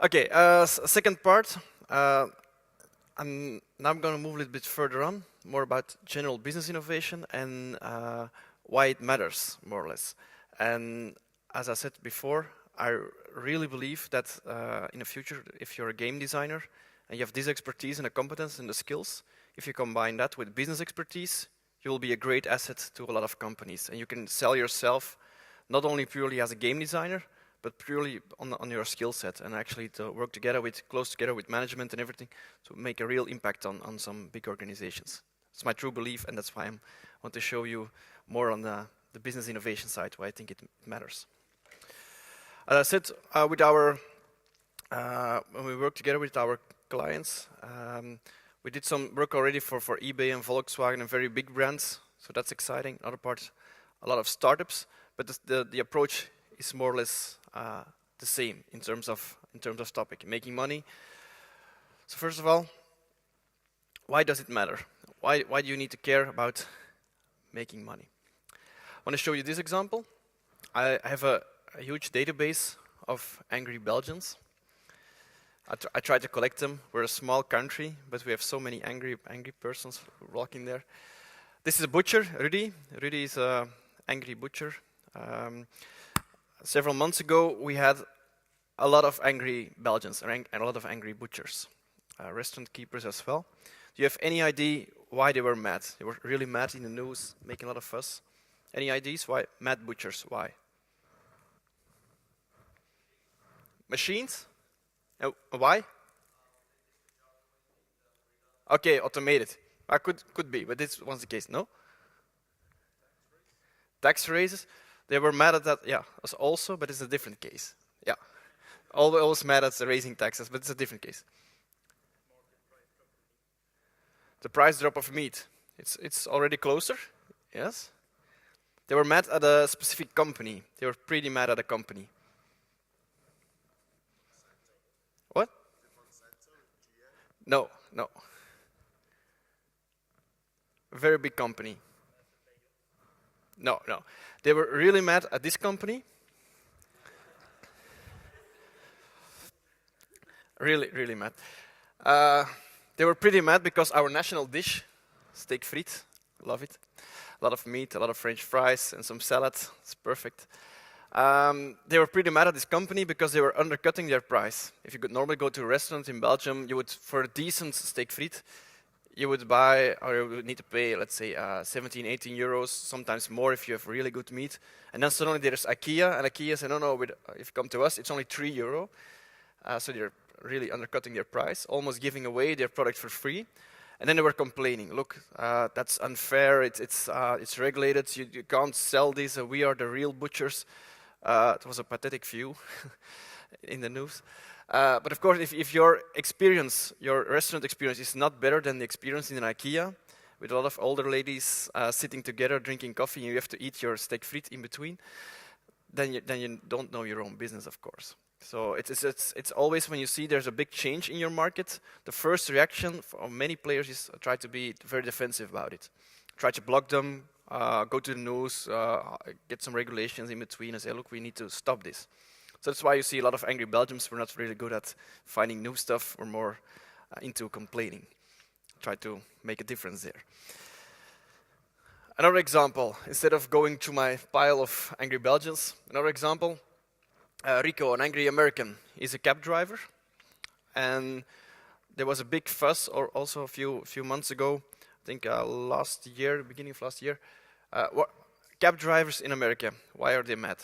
Okay, second part. I'm going to move a little bit further on, more about general business innovation and why it matters, more or less. And as I said before, I really believe that in the future, if you're a game designer and you have this expertise and the competence and the skills, if you combine that with business expertise, you will be a great asset to a lot of companies. And you can sell yourself not only purely as a game designer, but purely on your skill set, and actually to work together close together with management and everything to make a real impact on some big organizations. It's my true belief, and that's why I want to show you more on the business innovation side, why I think it matters. As I said, when we work together with our clients, we did some work already for eBay and Volkswagen and very big brands, so that's exciting. Other part, a lot of startups, but the approach is more or less the same in terms of topic, making money. So first of all, why does it matter? Why do you need to care about making money? I want to show you this example. I have a huge database of angry Belgians. I try to collect them. We're a small country, but we have so many angry persons walking there. This is a butcher, Rudy. Rudy is an angry butcher. Several months ago, we had a lot of angry Belgians and a lot of angry butchers, restaurant keepers as well. Do you have any idea why they were mad? They were really mad in the news, making a lot of fuss. Any ideas why? Mad butchers, why? Machines? Why? Okay, automated. Could be, but this was the case, no? Tax raises? They were mad at that, yeah, also, but it's a different case. Yeah, always mad at raising taxes, but it's a different case. The price drop of meat, it's already closer, yes? They were mad at a specific company. They were pretty mad at a company. What? No. A very big company. No. They were really mad at this company. Really mad. They were pretty mad because our national dish, steak frites, love it. A lot of meat, a lot of French fries, and some salad. It's perfect. They were pretty mad at this company because they were undercutting their price. If you could normally go to a restaurant in Belgium, you would, for a decent steak frites, you would buy, or you would need to pay, let's say, 17, 18 euros, sometimes more if you have really good meat. And then suddenly there's IKEA, and IKEA said, no, if you come to us, it's only 3 euro. So they're really undercutting their price, almost giving away their product for free. And then they were complaining, look, that's unfair, it's regulated, you can't sell this, we are the real butchers. It was a pathetic view in the news. But of course, if your restaurant experience is not better than the experience in an IKEA, with a lot of older ladies sitting together drinking coffee, and you have to eat your steak frites in between, then you don't know your own business, of course. So it's always when you see there's a big change in your market, the first reaction of many players is try to be very defensive about it. Try to block them, go to the news, get some regulations in between and say, look, we need to stop this. So that's why you see a lot of angry Belgians. We're not really good at finding new stuff. We're more into complaining. Try to make a difference there. Another example, instead of going to my pile of angry Belgians, another example, Rico, an angry American, is a cab driver. And there was a big fuss also a few months ago, I think last year, beginning of last year. Cab drivers in America, why are they mad?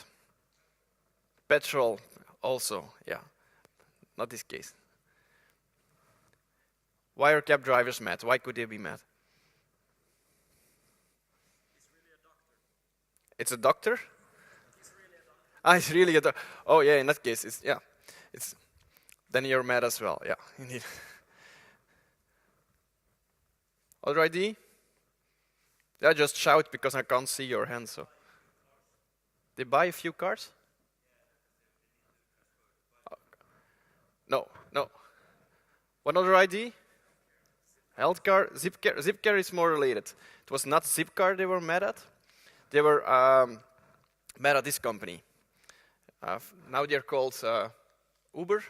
Petrol also, yeah, not this case. Why are cab drivers mad? Why could they be mad? It's a doctor? It's really a doctor. It's really a doctor. Oh yeah, in that case, it's then you're mad as well, yeah, indeed. Other ID? Yeah, just shout because I can't see your hand, so. They buy a few cars? No. What other ID? Healthcare, Zipcare. Zipcare is more related. It was not Zipcar they were mad at. They were mad at this company. Now they're called Uber.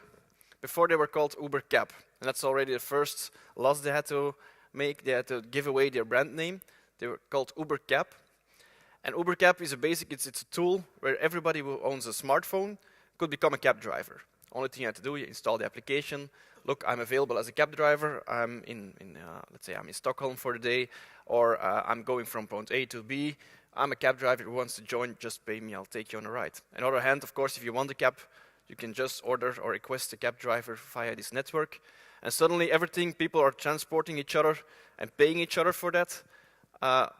Before they were called Uber Cab, and that's already the first loss they had to make. They had to give away their brand name. They were called Uber Cab. And Uber Cab is it's a tool where everybody who owns a smartphone could become a cab driver. Only thing you have to do, you install the application. Look, I'm available as a cab driver. I'm let's say I'm in Stockholm for the day, or I'm going from point A to B. I'm a cab driver who wants to join, just pay me, I'll take you on a ride. On the other hand, of course, if you want a cab, you can just order or request a cab driver via this network. And suddenly people are transporting each other and paying each other for that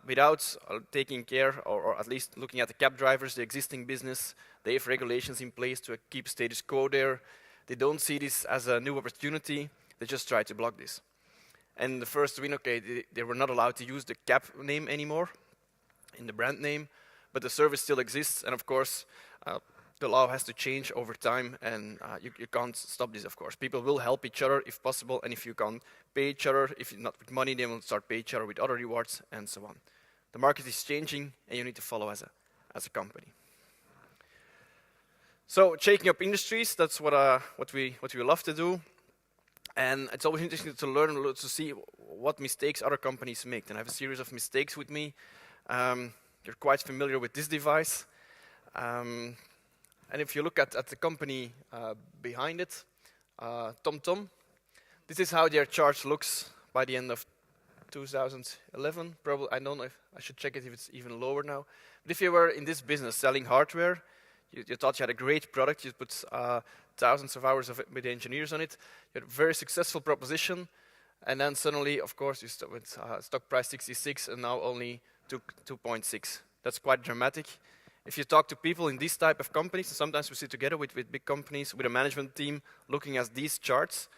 without taking care, or at least looking at the cab drivers, the existing business. They have regulations in place to keep status quo there. They don't see this as a new opportunity. They just try to block this. And the first win, okay, they were not allowed to use the cab name anymore in the brand name, but the service still exists. And of course, the law has to change over time, and you can't stop this, of course. People will help each other if possible, and if you can't pay each other, if not with money, they will start paying each other with other rewards, and so on. The market is changing, and you need to follow as a company. So, shaking up industries, that's what we love to do. And it's always interesting to learn, to see what mistakes other companies make. And I have a series of mistakes with me. You're quite familiar with this device. And if you look at the company behind it, TomTom, this is how their chart looks by the end of 2011. Probably, I don't know if I should check it if it's even lower now. But if you were in this business selling hardware, you thought you had a great product, you put thousands of hours of it with the engineers on it, you had a very successful proposition, and then suddenly, of course, you start with stock price 66 and now only 2.6. That's quite dramatic. If you talk to people in these type of companies, and sometimes we sit together with big companies, with a management team, looking at these charts,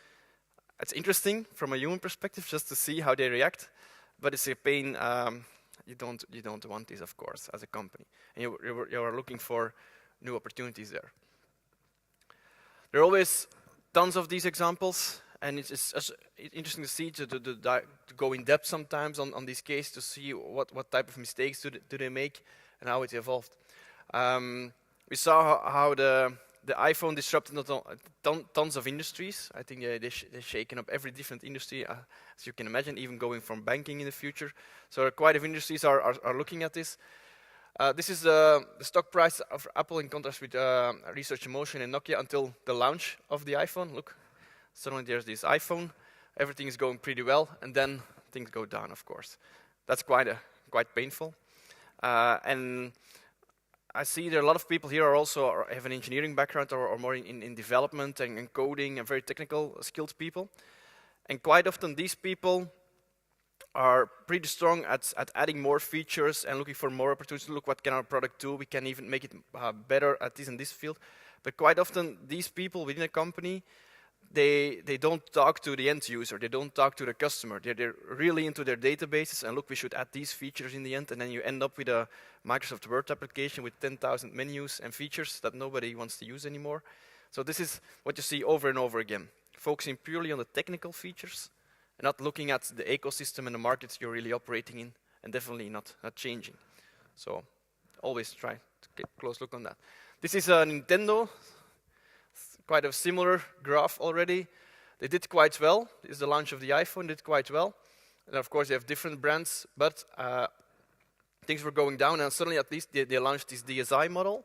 it's interesting from a human perspective just to see how they react, but it's a pain. You don't want this, of course, as a company. And you are looking for new opportunities there. There are always tons of these examples, and it's interesting to see, to go in depth sometimes on this case to see what type of mistakes do they make and how it evolved. We saw how the iPhone disrupted tons of industries. I think they're shaking up every different industry, as you can imagine, even going from banking in the future. So quite a few industries are looking at this. This is the stock price of Apple in contrast with Research in Motion and Nokia until the launch of the iPhone. Look, suddenly there's this iPhone. Everything is going pretty well, and then things go down, of course. That's quite painful. And I see there are a lot of people here have an engineering background or more in development and coding and very technical skilled people. And quite often these people are pretty strong at adding more features and looking for more opportunities to look what can our product do. We can even make it better at this and this field. But quite often these people within a company, they don't talk to the end user. They don't talk to the customer. They're really into their databases and look, we should add these features in the end, and then you end up with a Microsoft Word application with 10,000 menus and features that nobody wants to use anymore. So this is what you see over and over again, focusing purely on the technical features and not looking at the ecosystem and the markets you're really operating in, and definitely not changing. So always try to get a close look on that. This is Nintendo. Quite a similar graph already. They did quite well. This is the launch of the iPhone, did quite well. And of course they have different brands, but things were going down, and suddenly at least they launched this DSi model.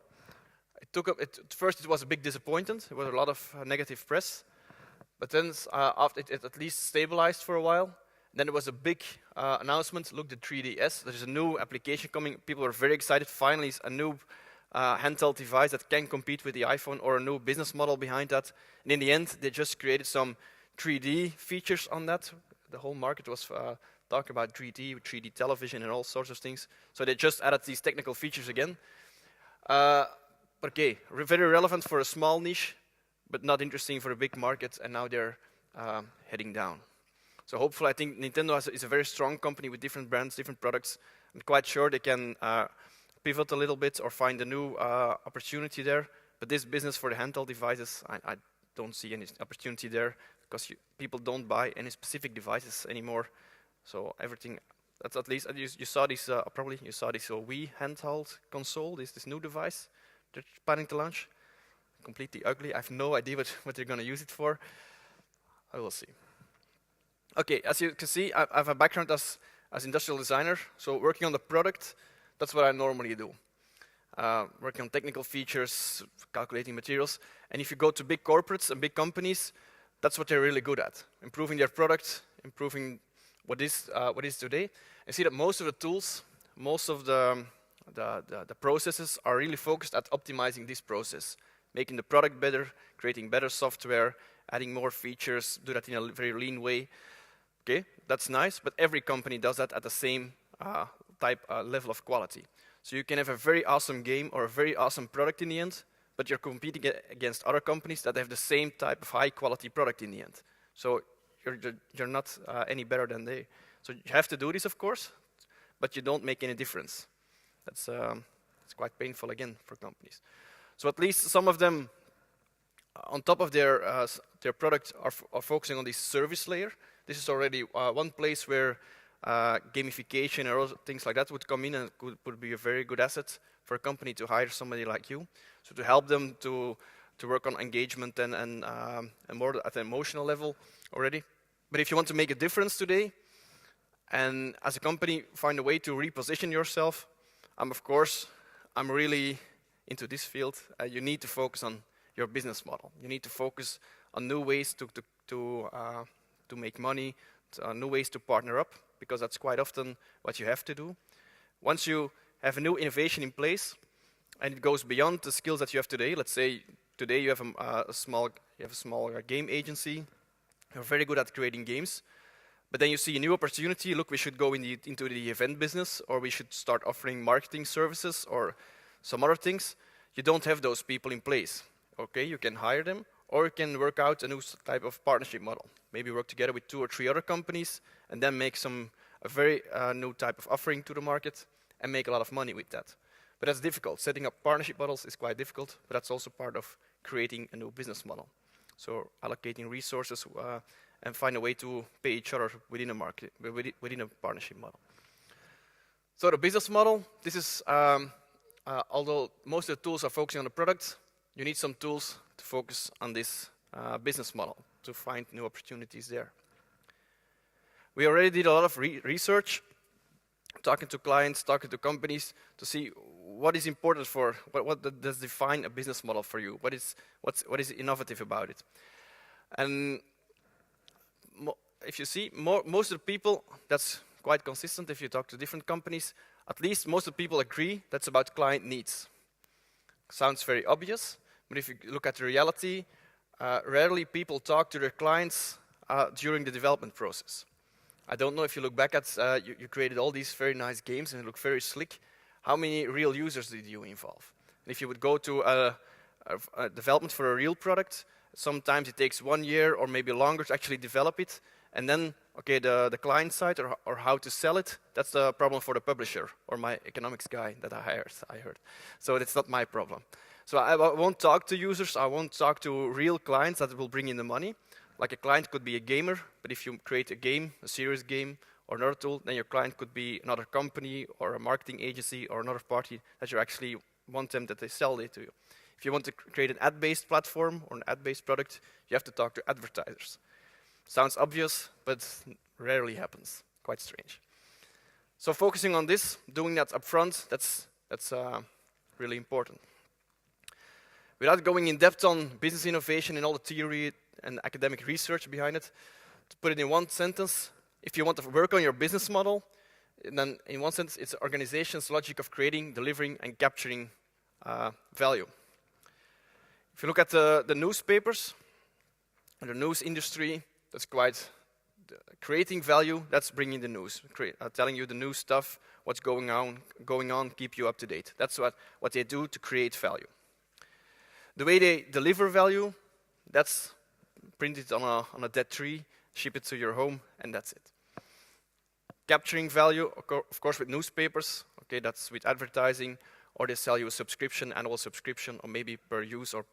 At first it was a big disappointment. There was a lot of negative press. But then after it at least stabilized for a while. Then there was a big announcement, look, the 3DS. There's a new application coming. People are very excited. Finally, it's a new handheld device that can compete with the iPhone, or a new business model behind that. And in the end, they just created some 3D features on that. The whole market was talking about 3D television and all sorts of things. So they just added these technical features again. Okay, very relevant for a small niche, but not interesting for a big market, and now they're heading down. So hopefully, I think Nintendo is a very strong company with different brands, different products. I'm quite sure they can pivot a little bit or find a new opportunity there. But this business for the handheld devices, I don't see any opportunity there, because people don't buy any specific devices anymore. So everything, that's at least, you saw this, probably you saw this Wii handheld console, this new device they're planning to launch. completely ugly. I have no idea what they're going to use it for. I will see. Okay, as you can see, I have a background as industrial designer, so working on the product, that's what I normally do. Working on technical features, calculating materials, and if you go to big corporates and big companies, that's what they're really good at, improving their product, improving what is today. And see that most of the tools, most of the processes are really focused at optimizing this process, making the product better, creating better software, adding more features, do that in a very lean way. Okay, that's nice, but every company does that at the same level of quality. So you can have a very awesome game or a very awesome product in the end, but you're competing against other companies that have the same type of high quality product in the end. So you're not any better than they. So you have to do this, of course, but you don't make any difference. That's it's quite painful again for companies. So at least some of them, on top of their product, are focusing on this service layer. This is already one place where gamification or things like that would come in and would be a very good asset for a company to hire somebody like you. So to help them to work on engagement and more at an emotional level already. But if you want to make a difference today, and as a company find a way to reposition yourself, I'm really into this field. You need to focus on your business model. You need to focus on new ways to make money, new ways to partner up, because that's quite often what you have to do. Once you have a new innovation in place, and it goes beyond the skills that you have today. Let's say today you have a small game agency. You're very good at creating games, but then you see a new opportunity. Look, we should go into the event business, or we should start offering marketing services or some other things. You don't have those people in place. Okay, you can hire them, or you can work out a new type of partnership model. Maybe work together with 2 or 3 other companies, and then make a very new type of offering to the market, and make a lot of money with that. But that's difficult. Setting up partnership models is quite difficult, but that's also part of creating a new business model. So allocating resources and find a way to pay each other within a market, within a partnership model. So the business model, this is, although most of the tools are focusing on the product, you need some tools to focus on this business model, to find new opportunities there. We already did a lot of research, talking to clients, talking to companies, to see what is important what does define a business model for you? What is innovative about it? And if you see, most of the people, that's quite consistent if you talk to different companies, at least most of the people agree that's about client needs. Sounds very obvious, but if you look at the reality, rarely people talk to their clients during the development process. I don't know if you look back at, you created all these very nice games and they look very slick. How many real users did you involve? And if you would go to a development for a real product, sometimes it takes 1 year or maybe longer to actually develop it. And then, okay, the client side or how to sell it, that's the problem for the publisher or my economics guy that I heard. So it's not my problem. So I won't talk to users, I won't talk to real clients that will bring in the money. Like a client could be a gamer, but if you create a game, a serious game, or another tool, then your client could be another company or a marketing agency or another party that you actually want them that they sell it to you. If you want to create an ad-based platform or an ad-based product, you have to talk to advertisers. Sounds obvious, but rarely happens. Quite strange. So focusing on this, doing that upfront, that's really important. Without going in depth on business innovation and all the theory and academic research behind it, to put it in one sentence, if you want to work on your business model, then in one sense, it's organization's logic of creating, delivering, and capturing value. If you look at the newspapers, and the news industry, that's quite creating value, that's bringing the news, telling you the new stuff, what's going on, keep you up to date. That's what they do to create value. The way they deliver value, that's printed on a dead tree, ship it to your home, and that's it. Capturing value, of course, with newspapers. Okay, that's with advertising, or they sell you a subscription, annual subscription, or maybe per use or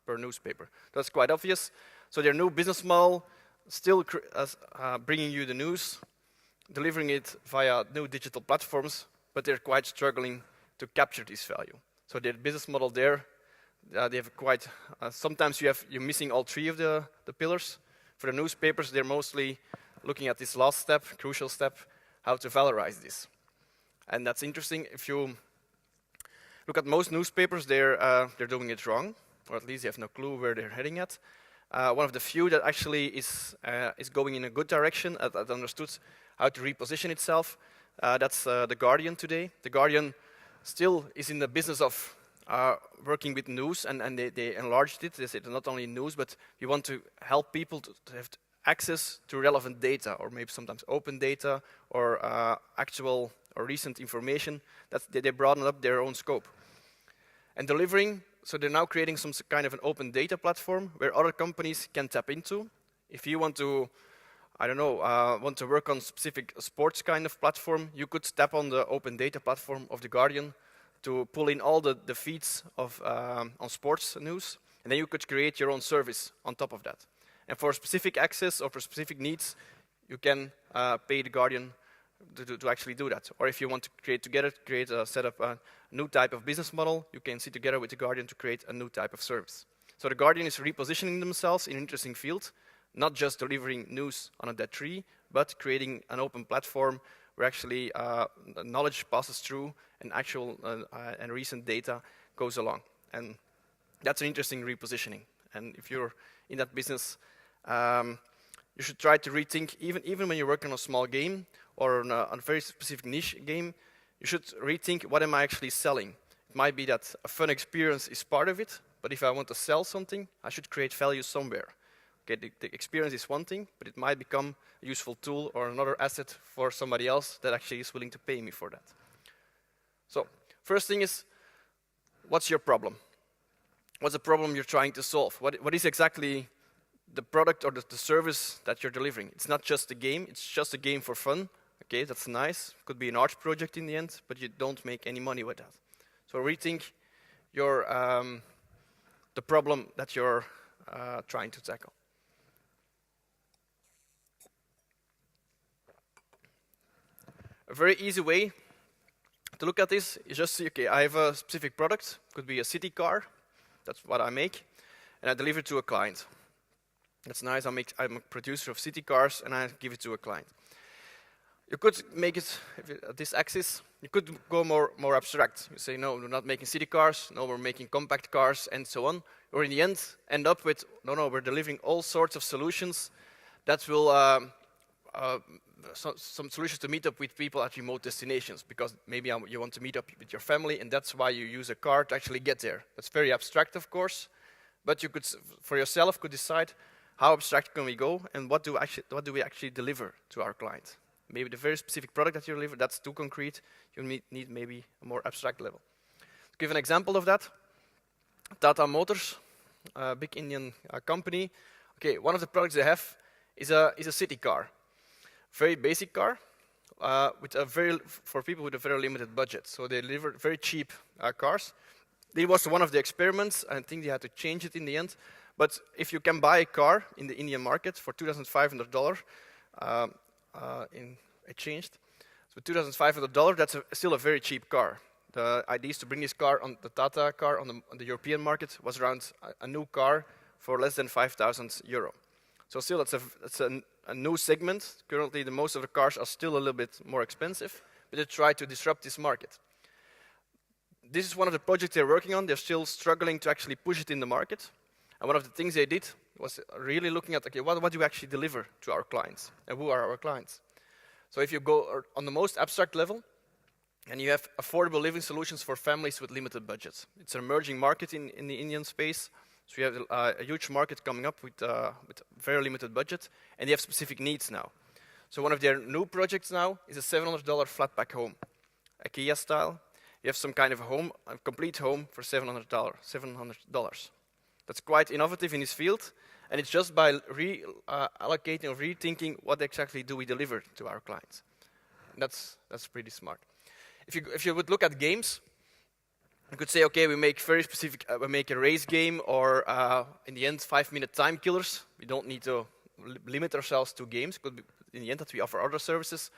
per newspaper. That's quite obvious. So their new business model still bringing you the news, delivering it via new digital platforms, but they're quite struggling to capture this value. So their business model there They have quite. Sometimes you're missing all three of the pillars. For the newspapers, they're mostly looking at this last step, crucial step, how to valorize this. And that's interesting. If you look at most newspapers, they're doing it wrong, or at least they have no clue where they're heading at. One of the few that actually is going in a good direction, that understood how to reposition itself. That's The Guardian today. The Guardian still is in the business of working with news, and they enlarged it. They said not only news, but you want to help people to have access to relevant data, or maybe sometimes open data, or actual or recent information. They broaden up their own scope. And delivering, so they're now creating some kind of an open data platform where other companies can tap into. If you want to, I don't know, want to work on specific sports kind of platform, you could tap on the open data platform of The Guardian to pull in all the feeds of on sports news, and then you could create your own service on top of that. And for specific access or for specific needs, you can pay The Guardian to actually do that. Or if you want to set up a new type of business model, you can sit together with The Guardian to create a new type of service. So The Guardian is repositioning themselves in an interesting field, not just delivering news on a dead tree, but creating an open platform where actually knowledge passes through and actual and recent data goes along. And that's an interesting repositioning. And if you're in that business, you should try to rethink, even when you're working on a small game or on a very specific niche game, you should rethink, what am I actually selling? It might be that a fun experience is part of it, but if I want to sell something, I should create value somewhere. Okay, the experience is one thing, but it might become a useful tool or another asset for somebody else that actually is willing to pay me for that. So, first thing is, what's your problem? What's the problem you're trying to solve? What is exactly the product or the service that you're delivering? It's not just a game, it's just a game for fun. Okay, that's nice. Could be an art project in the end, but you don't make any money with that. So rethink your the problem that you're trying to tackle. A very easy way to look at this is just see, okay, I have a specific product, could be a city car, that's what I make, and I deliver it to a client. That's nice, I'm a producer of city cars, and I give it to a client. You could make it, at this axis, you could go more abstract. You say, no, we're not making city cars, no, we're making compact cars, and so on. Or in the end up with, no, we're delivering all sorts of solutions that will, some solutions to meet up with people at remote destinations, because maybe you want to meet up with your family, and that's why you use a car to actually get there. That's very abstract, of course, but you could, for yourself, could decide how abstract can we go, and what do we actually deliver to our client. Maybe the very specific product that you deliver, that's too concrete. You need maybe a more abstract level. To give an example of that, Tata Motors, a big Indian company. Okay, one of the products they have is a city car. Very basic car, for people with a very limited budget. So they deliver very cheap cars. It was one of the experiments. I think they had to change it in the end. But if you can buy a car in the Indian market for $2,500, it changed. So $2,500, that's still a very cheap car. The idea is to bring this car, on the Tata car, on the European market, was around a new car for less than €5,000. So still, it's a new segment. Currently, most of the cars are still a little bit more expensive, but they try to disrupt this market. This is one of the projects they're working on. They're still struggling to actually push it in the market. And one of the things they did was really looking at, okay, what do we actually deliver to our clients? And who are our clients? So if you go on the most abstract level, and you have affordable living solutions for families with limited budgets. It's an emerging market in the Indian space. So you have a huge market coming up with very limited budget, and they have specific needs now. So one of their new projects now is a $700 flat pack home, IKEA style. You have some kind of a complete home for $700. That's quite innovative in this field, and it's just by allocating or rethinking what exactly do we deliver to our clients. And that's pretty smart. If you would look at games, you could say, okay, we make very specific, we make a race game, or in the end, 5-minute time killers. We don't need to limit ourselves to games. It could be in the end that we offer other services.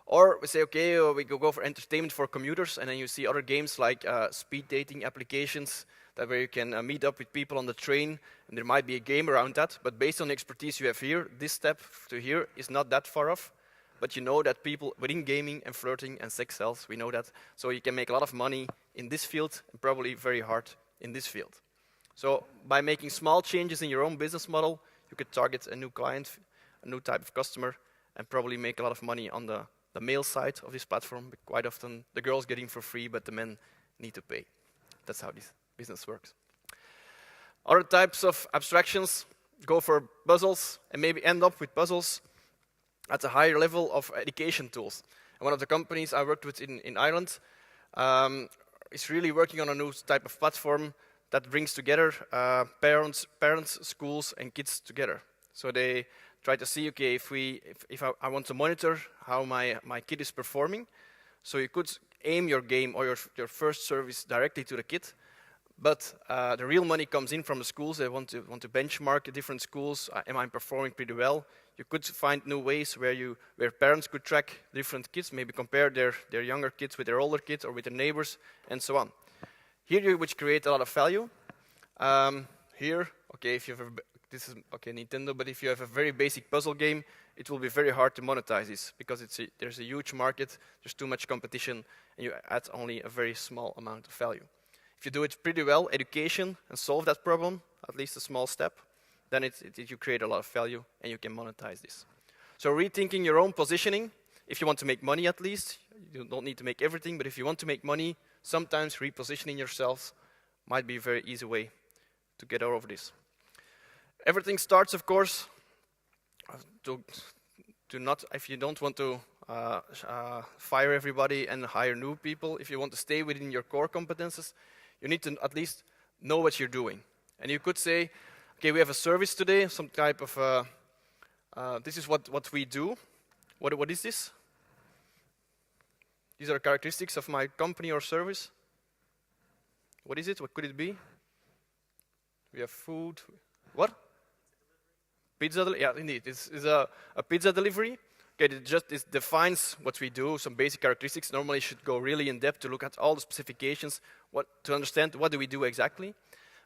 Or we say, okay, we go for entertainment for commuters, and then you see other games like speed dating applications that where you can meet up with people on the train, and there might be a game around that. But based on the expertise you have here, this step to here is not that far off. But you know that people within gaming and flirting and sex sells, we know that. So you can make a lot of money in this field and probably very hard in this field. So by making small changes in your own business model, you could target a new client, a new type of customer, and probably make a lot of money on the male side of this platform. But quite often the girls get in for free, but the men need to pay. That's how this business works. Other types of abstractions, go for puzzles and maybe end up with puzzles at a higher level of education tools. And one of the companies I worked with in Ireland is really working on a new type of platform that brings together parents, schools, and kids together. So they try to see, okay, if I want to monitor how my kid is performing, so you could aim your game or your first service directly to the kid, but the real money comes in from the schools. They want to benchmark the different schools. Am I performing pretty well? You could find new ways where parents could track different kids, maybe compare their younger kids with their older kids or with their neighbors, and so on. Here you would create a lot of value. Here, okay, if you have this is okay Nintendo, but if you have a very basic puzzle game, it will be very hard to monetize this because there's a huge market, there's too much competition, and you add only a very small amount of value. If you do it pretty well, education, and solve that problem, at least a small step, then you create a lot of value and you can monetize this. So rethinking your own positioning, if you want to make money at least, you don't need to make everything, but if you want to make money, sometimes repositioning yourselves might be a very easy way to get over this. Everything starts, of course, if you don't want to fire everybody and hire new people, if you want to stay within your core competences, you need to at least know what you're doing. And you could say, okay, we have a service today, some type of, this is what we do. What is this? These are characteristics of my company or service. What is it? What could it be? We have food. What? Pizza delivery. Yeah, indeed. This is a pizza delivery. Okay, it defines what we do, some basic characteristics. Normally, you should go really in depth to look at all the specifications, to understand what do we do exactly.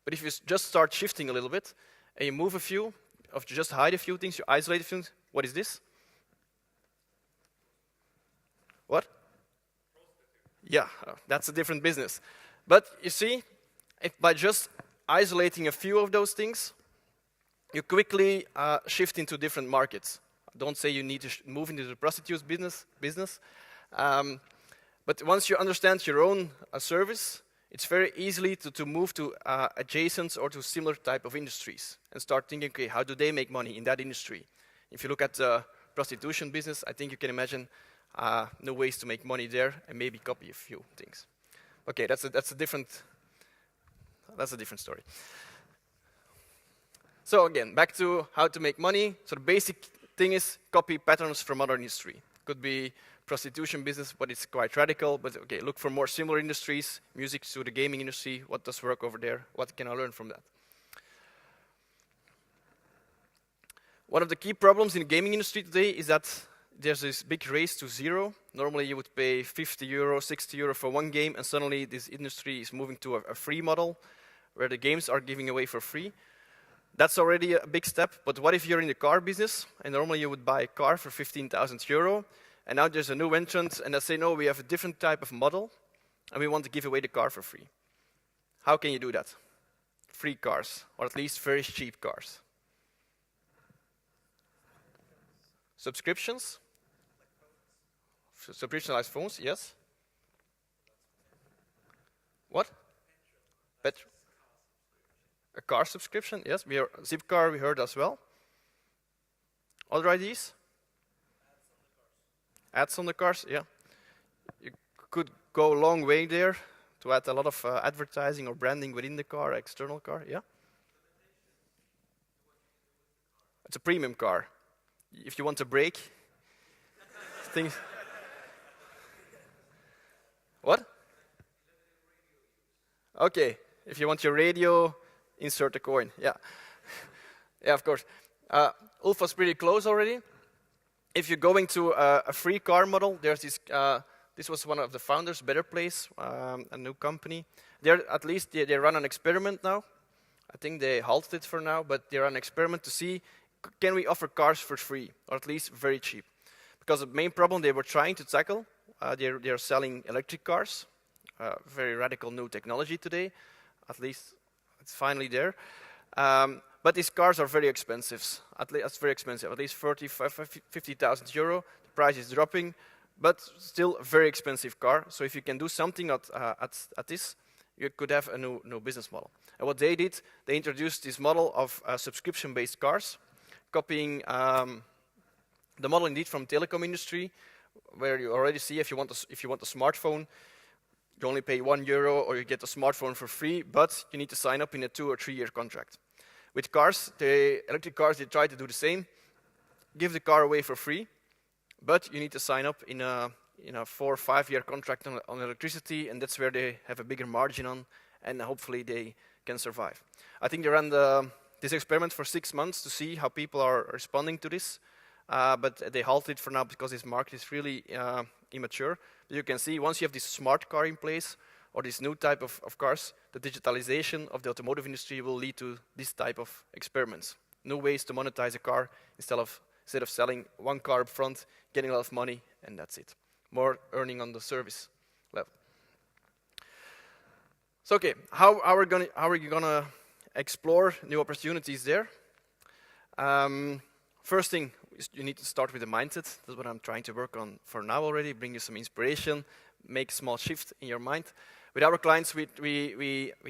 But if you just start shifting a little bit, and you move a few, or you just hide a few things, you isolate a few things, what is this? What? Yeah, that's a different business. But you see, if by just isolating a few of those things, you quickly shift into different markets. Don't say you need to move into the prostitutes business. But once you understand your own service, it's very easily to move to adjacent or to similar type of industries and start thinking, okay, how do they make money in that industry? If you look at the prostitution business, I think you can imagine new ways to make money there and maybe copy a few things. Okay, that's a different story. So again, back to how to make money. So the basic thing is copy patterns from other industry. Could be prostitution business, but it's quite radical. But okay, look for more similar industries, music to the gaming industry. What does work over there? What can I learn from that? One of the key problems in the gaming industry today is that there's this big race to zero. Normally you would pay 50 euro, 60 euro for one game, and suddenly this industry is moving to a free model where the games are giving away for free. That's already a big step, but what if you're in the car business, and normally you would buy a car for 15,000 euro, and now there's a new entrant, and they say, no, we have a different type of model, and we want to give away the car for free. How can you do that? Free cars, or at least very cheap cars. Subscriptions? Subscriptionalized phones, yes. What? A car subscription, yes. Zipcar, we heard as well. Other ideas? Ads on the cars, yeah. You could go a long way there to add a lot of advertising or branding within the car, external car, yeah. It's a premium car. If you want a brake, things. What? Okay, if you want your radio, insert a coin, yeah. Yeah, of course. Ulf was pretty close already. If you're going to a free car model, there's this. This was one of the founders, Better Place, a new company. At least they run an experiment now. I think they halted it for now, but they run an experiment to see, can we offer cars for free, or at least very cheap? Because the main problem they were trying to tackle, they're selling electric cars, very radical new technology today, at least it's finally there. But these cars are very expensive, at least 50,000 euro. The price is dropping, but still a very expensive car. So if you can do something at this, you could have a new business model. And what they did, they introduced this model of subscription-based cars, copying the model indeed from telecom industry, where you already see if you want a smartphone, you only pay €1 or you get a smartphone for free, but you need to sign up in a 2 or 3 year contract. With cars, the electric cars, they try to do the same, give the car away for free, but you need to sign up in a 4 or 5 year contract on electricity, and that's where they have a bigger margin on, and hopefully they can survive. I think they ran this experiment for 6 months to see how people are responding to this, but they halted for now because this market is really immature. But you can see once you have this smart car in place, or this new type of cars, the digitalization of the automotive industry will lead to this type of experiments. New ways to monetize a car instead of selling one car up front, getting a lot of money, and that's it. More earning on the service level. So okay, how are you gonna explore new opportunities there? First thing is you need to start with the mindset. That's what I'm trying to work on for now already. Bring you some inspiration, make a small shift in your mind. With our clients, we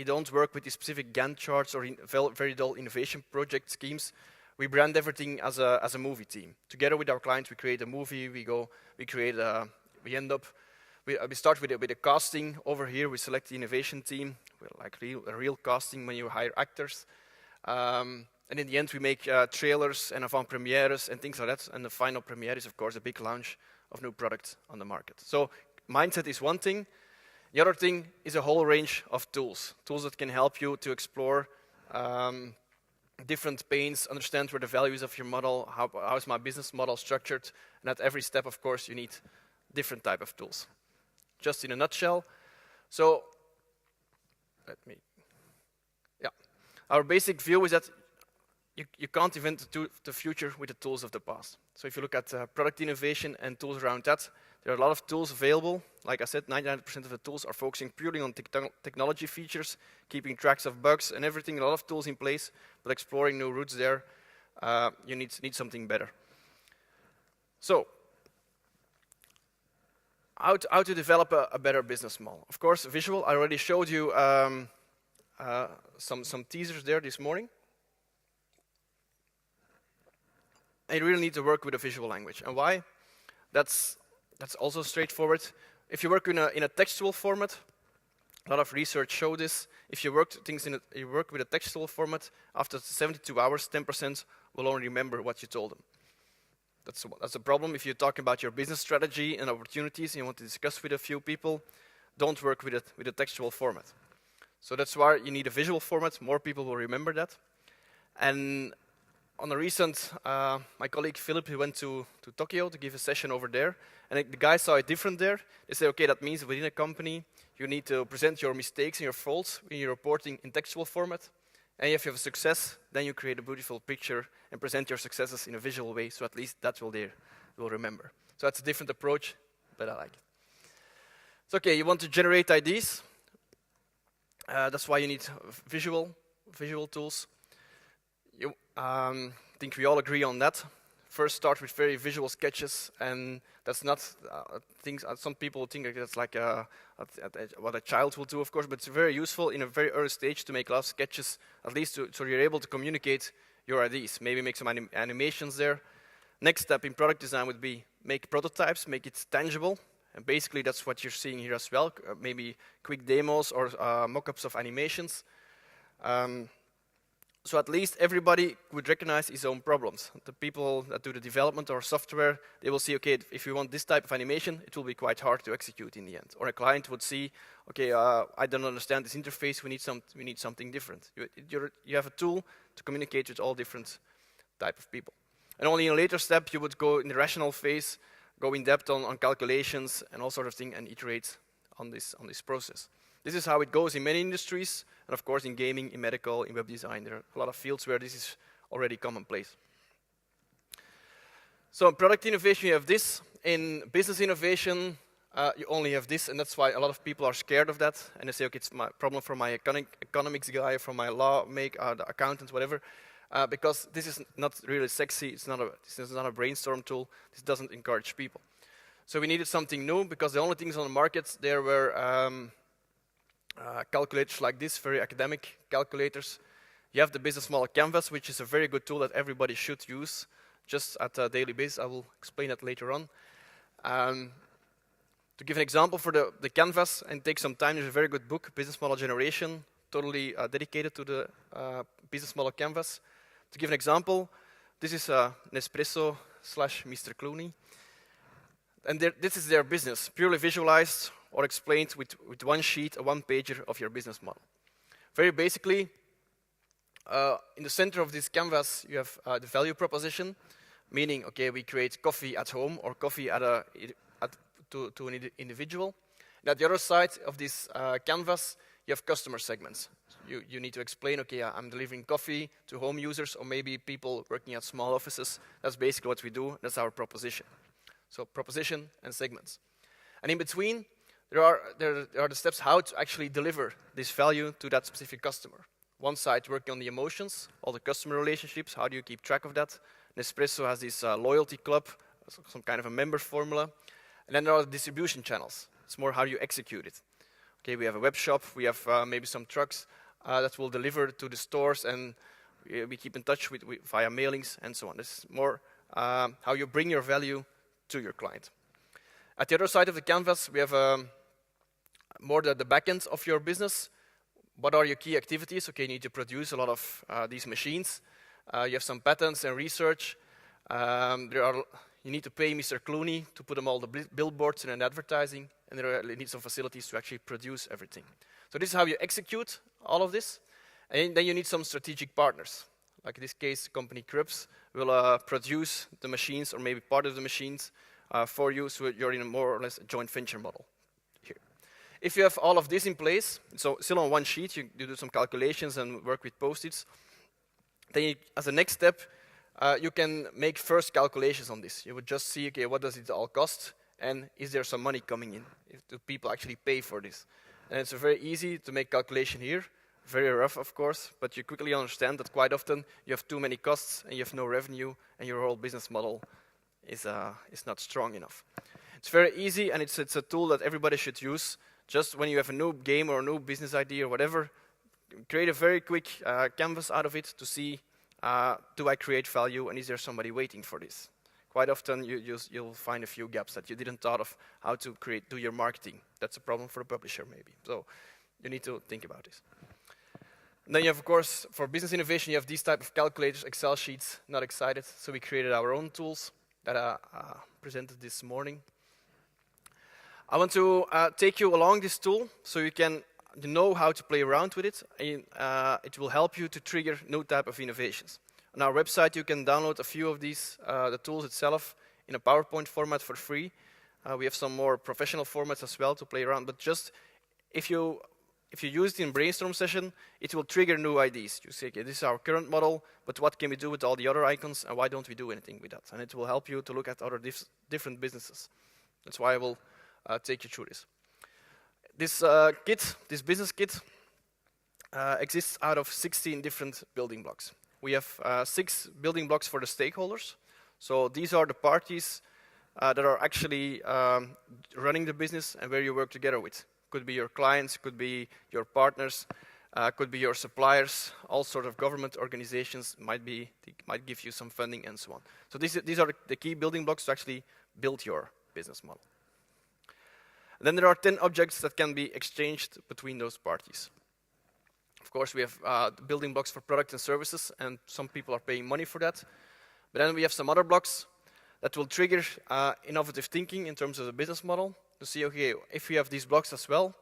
don't work with the specific Gantt charts or very dull innovation project schemes. We brand everything as a movie team. Together with our clients, we create a movie. We start with a casting over here. We select the innovation team, like a real casting when you hire actors. And in the end, we make trailers and avant-premières and things like that. And the final premiere is, of course, a big launch of new products on the market. So mindset is one thing. The other thing is a whole range of tools that can help you to explore different pains, understand where the value is of your model, how is my business model structured, and at every step, of course, you need different type of tools. Just in a nutshell, so our basic view is that you can't invent the future with the tools of the past. So if you look at product innovation and tools around that, there are a lot of tools available. Like I said, 99% of the tools are focusing purely on technology features, keeping tracks of bugs and everything, a lot of tools in place, but exploring new routes there, you need something better. So, how to develop a better business model? Of course, visual. I already showed you some teasers there this morning. And you really need to work with a visual language. And why? That's also straightforward. If you work in a textual format, a lot of research show this. If you work with a textual format, after 72 hours, 10% will only remember what you told them. That's a problem if you're talking about your business strategy and opportunities and you want to discuss with a few people. Don't work with a textual format. So that's why you need a visual format. More people will remember that. And on a recent, my colleague Philip, he went to Tokyo to give a session over there, and the guys saw it different there. They said, okay, that means within a company, you need to present your mistakes and your faults when you're reporting in textual format. And if you have a success, then you create a beautiful picture and present your successes in a visual way, so at least that will remember. So that's a different approach, but I like it. So okay, you want to generate ideas. That's why you need visual tools. I think we all agree on that. First, start with very visual sketches, and that's not things. Some people think that's like what a child will do, of course, but it's very useful in a very early stage to make a lot of sketches, at least so you're able to communicate your ideas. Maybe make some animations there. Next step in product design would be make prototypes, make it tangible, and basically that's what you're seeing here as well. Maybe quick demos or mock-ups of animations. So at least everybody would recognize his own problems. The people that do the development or software, they will see, okay, if you want this type of animation, it will be quite hard to execute in the end. Or a client would see, okay, I don't understand this interface, we need something different. You have a tool to communicate with all different type of people. And only in a later step, you would go in the rational phase, go in depth on calculations and all sort of thing, and iterate on this process. This is how it goes in many industries, and of course in gaming, in medical, in web design. There are a lot of fields where this is already commonplace. So in product innovation, you have this. In business innovation, you only have this, and that's why a lot of people are scared of that. And they say, okay, it's my problem for my economics guy, from my law the accountant, whatever, because this is not really sexy. This is not a brainstorm tool. This doesn't encourage people. So we needed something new, because the only things on the market there were calculators like this, very academic calculators. You have the business model canvas, which is a very good tool that everybody should use just at a daily basis. I will explain that later on. To give an example for the canvas, and take some time, there's a very good book, Business Model Generation, totally dedicated to the business model canvas. To give an example, this is Nespresso / Mr. Clooney. And this is their business, purely visualized or explained with one sheet, a one-pager of your business model. Very basically, in the center of this canvas, you have the value proposition, meaning, okay, we create coffee at home or coffee to an individual. And at the other side of this canvas, you have customer segments. You need to explain, okay, I'm delivering coffee to home users or maybe people working at small offices. That's basically what we do. That's our proposition. So proposition and segments. And in between, there are the steps how to actually deliver this value to that specific customer. One side working on the emotions, all the customer relationships, how do you keep track of that? Nespresso has this loyalty club, some kind of a member formula. And then there are the distribution channels. It's more how you execute it. Okay, we have a web shop, we have maybe some trucks that will deliver to the stores, and we keep in touch via mailings and so on. This is more how you bring your value to your client. At the other side of the canvas, we have more the back end of your business. What are your key activities? Okay, you need to produce a lot of these machines. You have some patents and research. You need to pay Mr. Clooney to put them all the billboards and advertising, and you need some facilities to actually produce everything. So this is how you execute all of this. And then you need some strategic partners. Like in this case, the company Krups will produce the machines or maybe part of the machines for you, so you're in a more or less a joint venture model here. If you have all of this in place, so still on one sheet, you do some calculations and work with Post-its, then as a next step, you can make first calculations on this. You would just see, okay, what does it all cost, and is there some money coming in? Do people actually pay for this? And it's very easy to make calculation here, very rough, of course, but you quickly understand that quite often you have too many costs and you have no revenue, and your whole business model is not strong enough. It's very easy, and it's a tool that everybody should use. Just when you have a new game or a new business idea or whatever, create a very quick canvas out of it to see, do I create value, and is there somebody waiting for this? Quite often you'll find a few gaps that you didn't thought of how to do your marketing. That's a problem for the publisher maybe. So you need to think about this. And then you have, of course, for business innovation, you have these type of calculators, Excel sheets, not excited. So we created our own tools that I presented this morning. I want to take you along this tool so you can know how to play around with it. And, it will help you to trigger new type of innovations. On our website, you can download a few of these, the tools itself, in a PowerPoint format for free. We have some more professional formats as well to play around. But just if you use it in brainstorm session, it will trigger new ideas. You say, okay, this is our current model, but what can we do with all the other icons, and why don't we do anything with that? And it will help you to look at other different businesses. That's why I will take you through this. This business kit, exists out of 16 different building blocks. We have 6 building blocks for the stakeholders. So these are the parties that are actually running the business and where you work together with. Could be your clients, could be your partners, could be your suppliers, all sorts of government organizations might give you some funding and so on. So these are the key building blocks to actually build your business model. And then there are 10 objects that can be exchanged between those parties. Of course, we have building blocks for products and services, and some people are paying money for that. But then we have some other blocks that will trigger innovative thinking in terms of the business model to see, okay, if we have these blocks as well,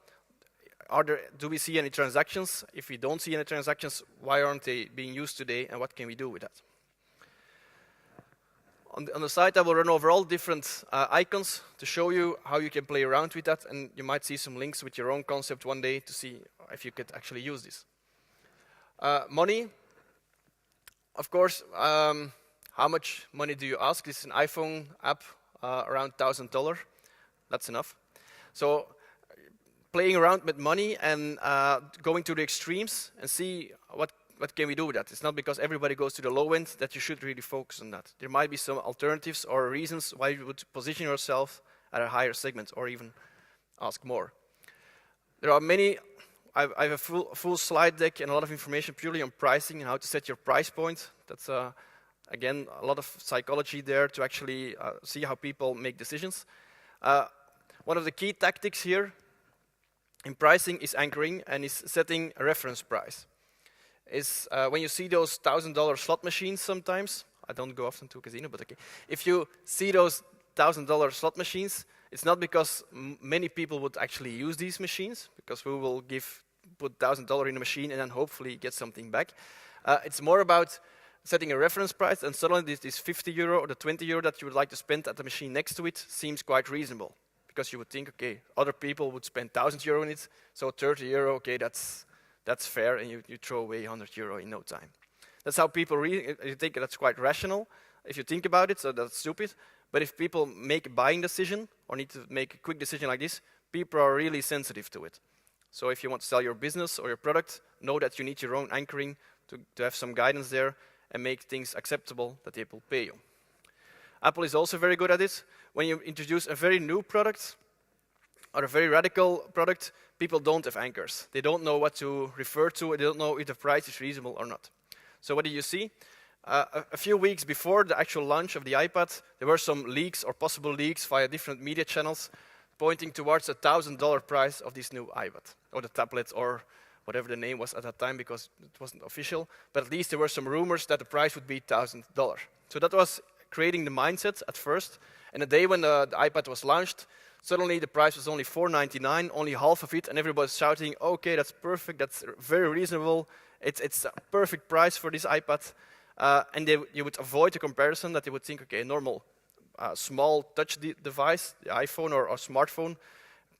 do we see any transactions? If we don't see any transactions, why aren't they being used today, and what can we do with that? On the side, I will run over all different icons to show you how you can play around with that, and you might see some links with your own concept one day to see if you could actually use this. Money, of course, how much money do you ask? This is an iPhone app, around $1,000. That's enough. So playing around with money and going to the extremes and see what can we do with that. It's not because everybody goes to the low end that you should really focus on that. There might be some alternatives or reasons why you would position yourself at a higher segment or even ask more. There are many. I have a full slide deck and a lot of information purely on pricing and how to set your price point. That's, again, a lot of psychology there to actually see how people make decisions. One of the key tactics here in pricing is anchoring and is setting a reference price. Is when you see those $1,000 slot machines sometimes, I don't go often to a casino, but okay. If you see those $1,000 slot machines, it's not because many people would actually use these machines, because we will put $1,000 in a machine and then hopefully get something back. It's more about setting a reference price, and suddenly this 50 euro or the 20 euro that you would like to spend at the machine next to it seems quite reasonable. Because you would think, okay, other people would spend 1,000 euro in it, so 30 euro, okay, that's fair, and you throw away 100 euro in no time. That's how people you think that's quite rational. If you think about it, so that's stupid. But if people make a buying decision or need to make a quick decision like this, people are really sensitive to it. So if you want to sell your business or your product, know that you need your own anchoring to have some guidance there and make things acceptable that people pay you. Apple is also very good at it. When you introduce a very new product or a very radical product, people don't have anchors. They don't know what to refer to. They don't know if the price is reasonable or not. So what do you see? A few weeks before the actual launch of the iPad, there were some leaks or possible leaks via different media channels pointing towards a $1,000 price of this new iPad, or the tablet, or whatever the name was at that time, because it wasn't official. But at least there were some rumors that the price would be $1,000. So that was creating the mindset at first. And the day when the iPad was launched, suddenly the price was only $499, only half of it, and everybody was shouting, okay, that's perfect, that's very reasonable, it's a perfect price for this iPad. And you would avoid the comparison that they would think, okay, a normal small touch device, the iPhone or smartphone,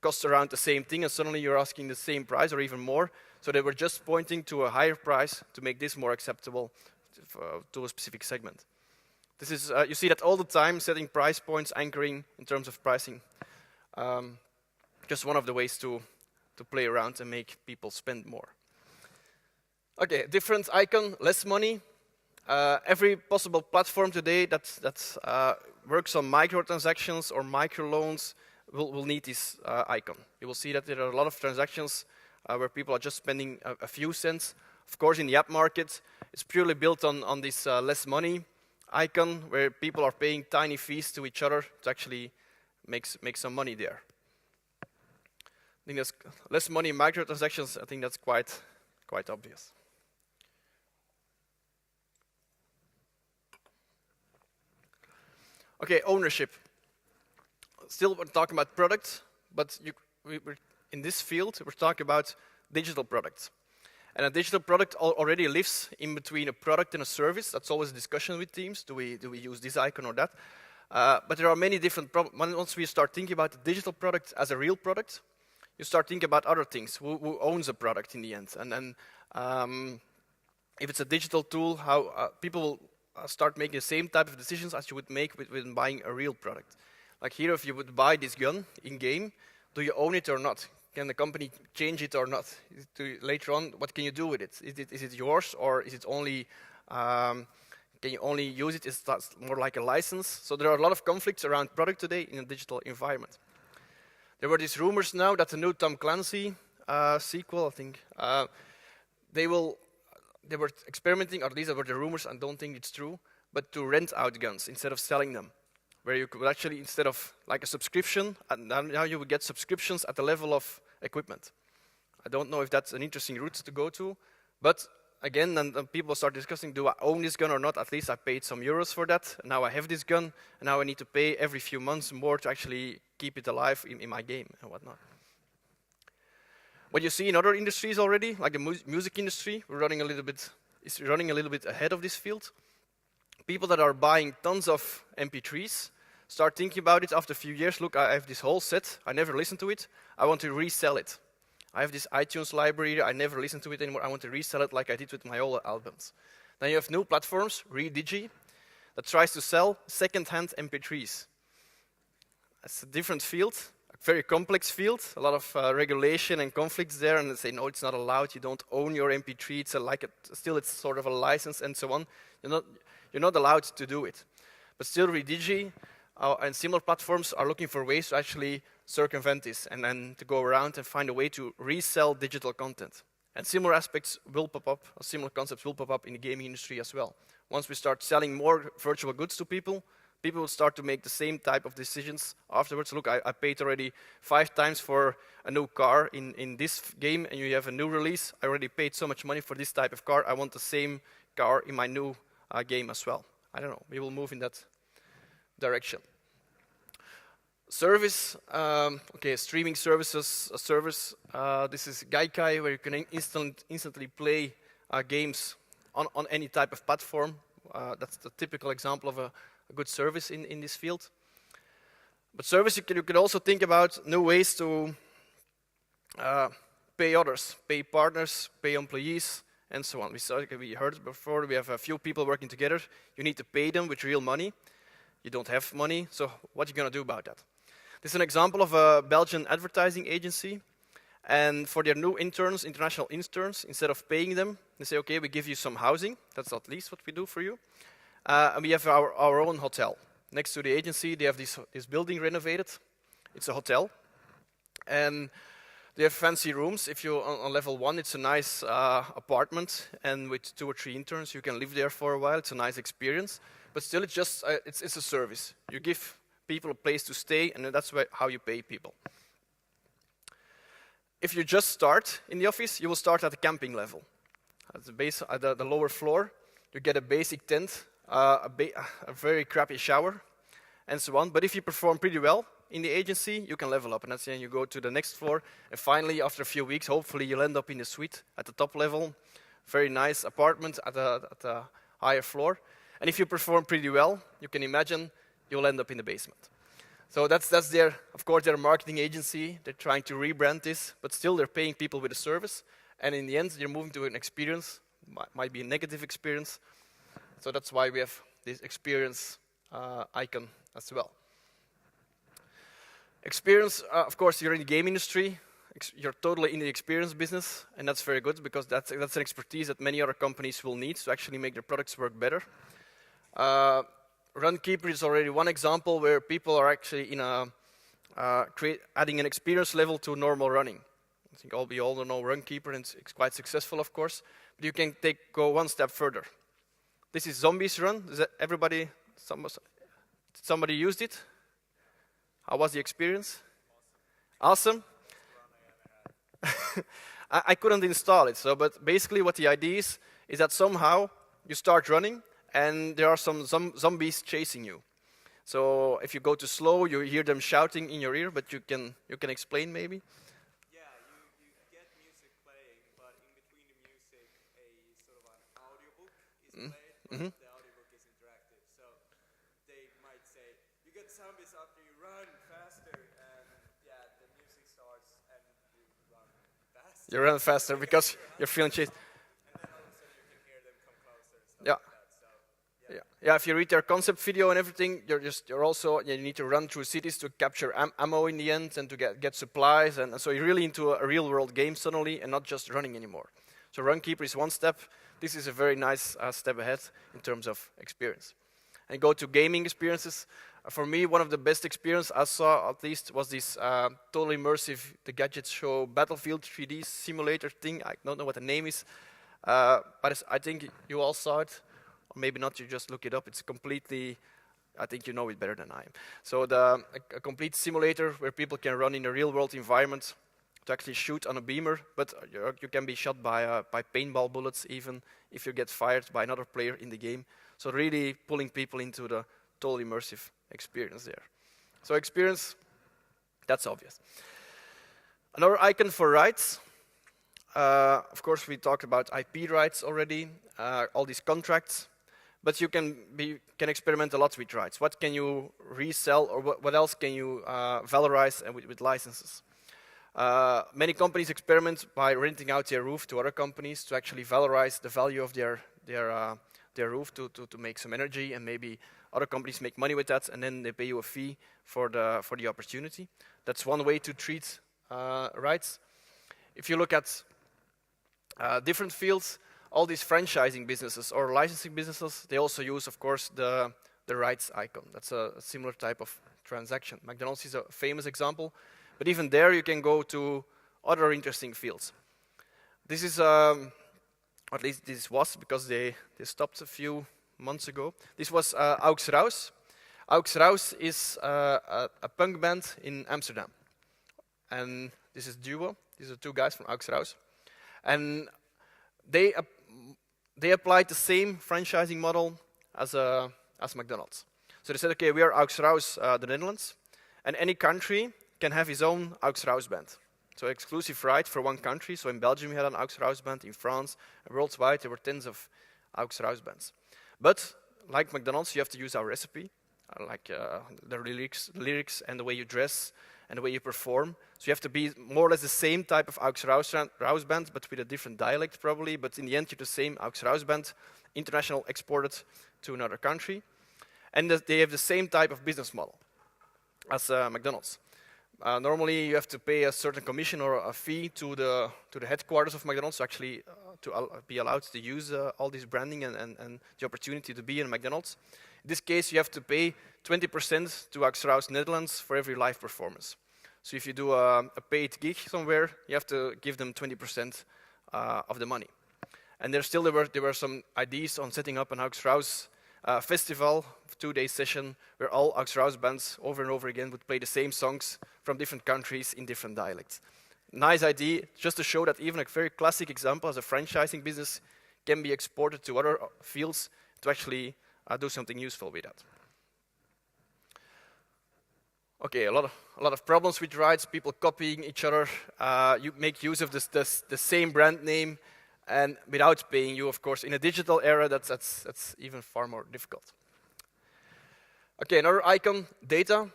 costs around the same thing, and suddenly you're asking the same price or even more. So they were just pointing to a higher price to make this more acceptable to a specific segment. This is, you see that all the time, setting price points, anchoring in terms of pricing. Just one of the ways to play around and make people spend more. Okay, different icon, less money. Every possible platform today that works on microtransactions or microloans will need this icon. You will see that there are a lot of transactions where people are just spending a few cents. Of course, in the app market, it's purely built on this less money icon, where people are paying tiny fees to each other to actually make some money there. I think that's less money microtransactions. I think that's quite obvious. Okay, ownership. Still, we're talking about products, but we're in this field, we're talking about digital products. And a digital product already lives in between a product and a service. That's always a discussion with teams. Do we use this icon or that? But there are many different problems. Once we start thinking about the digital product as a real product, you start thinking about other things. Who owns a product in the end? And if it's a digital tool, how people will start making the same type of decisions as you would make when buying a real product. Like here, if you would buy this gun in-game, do you own it or not? Can the company change it or not? Later on, what can you do with it? Is it yours, or is it only, can you only use it? Is that more like a license? So there are a lot of conflicts around product today in a digital environment. There were these rumors now that the new Tom Clancy sequel, I think, they were experimenting, or these were the rumors, I don't think it's true, but to rent out guns instead of selling them. Where you could actually, instead of like a subscription, and now you would get subscriptions at the level of equipment. I don't know if that's an interesting route to go to, but again, then people start discussing, do I own this gun or not? At least I paid some euros for that, and now I have this gun, and now I need to pay every few months more to actually keep it alive in my game and whatnot. What you see in other industries already, like the music industry, is running a little bit ahead of this field. People that are buying tons of MP3s start thinking about it after a few years. Look, I have this whole set. I never listened to it. I want to resell it. I have this iTunes library. I never listen to it anymore. I want to resell it like I did with my old albums. Then you have new platforms, Redigi, that tries to sell second-hand MP3s. It's a different field, a very complex field, a lot of regulation and conflicts there, and they say, no, it's not allowed, you don't own your MP3, still it's sort of a license and so on. You're not allowed to do it. But still, Redigi and similar platforms are looking for ways to actually circumvent this and then to go around and find a way to resell digital content. And similar aspects will pop up, or similar concepts will pop up in the gaming industry as well. Once we start selling more virtual goods to people, people will start to make the same type of decisions afterwards. Look, I paid already 5 times for a new car in this game, and you have a new release. I already paid so much money for this type of car. I want the same car in my new game as well. I don't know. We will move in that direction. Service, streaming services, a service. This is Gaikai, where you can instantly play games on any type of platform. That's the typical example of a good service in this field. But service, you can also think about new ways to pay others, pay partners, pay employees, and so on. We heard before, we have a few people working together. You need to pay them with real money. You don't have money, so what are you going to do about that? This is an example of a Belgian advertising agency. And for their new interns, international interns, instead of paying them, they say, okay, we give you some housing. That's at least what we do for you. And we have our own hotel. Next to the agency, they have this building renovated. It's a hotel. And they have fancy rooms. If you're on level 1, it's a nice apartment. And with 2 or 3 interns, you can live there for a while. It's a nice experience. But still, it's just it's a service. You give people a place to stay, and that's how you pay people. If you just start in the office, you will start at the camping level. At the lower floor, you get a basic tent, a very crappy shower, and so on. But if you perform pretty well in the agency, you can level up, and that's when you go to the next floor. And finally, after a few weeks, hopefully you'll end up in the suite at the top level. Very nice apartment at a higher floor. And if you perform pretty well, you can imagine you'll end up in the basement. So that's their, of course, their marketing agency. They're trying to rebrand this, but still they're paying people with a service. And in the end, they're moving to an experience, might be a negative experience. So that's why we have this experience icon as well. Experience, of course, you're in the game industry. You're totally in the experience business, and that's very good because that's an expertise that many other companies will need to actually make their products work better. Runkeeper is already one example where people are actually adding an experience level to normal running. I think we all know Runkeeper, and it's quite successful, of course. But you can go one step further. This is Zombies Run. Is that everybody? Somebody used it? How was the experience? Awesome. I couldn't install it. But basically, what the idea is that somehow you start running, and there are some zombies chasing you. So if you go too slow, you hear them shouting in your ear, but you can explain maybe? Yeah, you get music playing, but in between the music, a sort of an audiobook is played. The audiobook is interactive. So they might say, you get zombies after you run faster, and yeah, the music starts and you run faster. You run faster because you're feeling chased. And then all of a sudden you can hear them come closer. Yeah. Yeah, if you read their concept video and everything, you need to run through cities to capture ammo in the end and to get supplies, and so you're really into a real world game suddenly and not just running anymore. So Runkeeper is one step. This is a very nice step ahead in terms of experience. And go to gaming experiences. For me, one of the best experience I saw at least was this totally immersive, the Gadget Show Battlefield 3D simulator thing. I don't know what the name is, but I think you all saw it. Maybe not, you just look it up. It's completely, I think you know it better than I am. So a complete simulator where people can run in a real-world environment to actually shoot on a beamer, but you can be shot by paintball bullets even if you get fired by another player in the game. So really pulling people into the totally immersive experience there. So experience, that's obvious. Another icon for rights. Of course, we talked about IP rights already, all these contracts. but you can experiment a lot with rights. What can you resell, or what else can you valorize with licenses? Many companies experiment by renting out their roof to other companies to actually valorize the value of their roof to make some energy, and maybe other companies make money with that, and then they pay you a fee for the opportunity. That's one way to treat rights. If you look at different fields, all these franchising businesses or licensing businesses, they also use, of course, the rights icon. That's a similar type of transaction. McDonald's is a famous example, but even there you can go to other interesting fields. This is, at least this was, because they stopped a few months ago. This was Aux Raus. Aux Raus is a punk band in Amsterdam. And this is Duo. These are two guys from Aux Raus. And they applied the same franchising model as McDonald's. So they said, okay, we are Aux Raus, the Netherlands, and any country can have his own Aux Raus band. So exclusive right for one country. So in Belgium we had an Aux Raus band, in France, and worldwide there were tens of Aux Raus bands. But like McDonald's, you have to use our recipe, like the lyrics and the way you dress and the way you perform. So you have to be more or less the same type of Aux Raus band, but with a different dialect probably. But in the end, you're the same Aux Raus band, international, exported to another country. And they have the same type of business model as McDonald's. Normally, you have to pay a certain commission or a fee to the headquarters of McDonald's to actually be allowed to use all this branding and the opportunity to be in McDonald's. In this case, you have to pay 20% to Aux Raus Netherlands for every live performance. So if you do a paid gig somewhere, you have to give them 20% of the money. And there were some ideas on setting up an Aux Raus festival, 2-day session, where all Aux Raus bands over and over again would play the same songs from different countries in different dialects. Nice idea, just to show that even a very classic example as a franchising business can be exported to other fields to actually do something useful with that. Okay, a lot of problems with rights, people copying each other. You make use of the same brand name, and without paying you, of course. In a digital era, that's even far more difficult. Okay, another icon, data.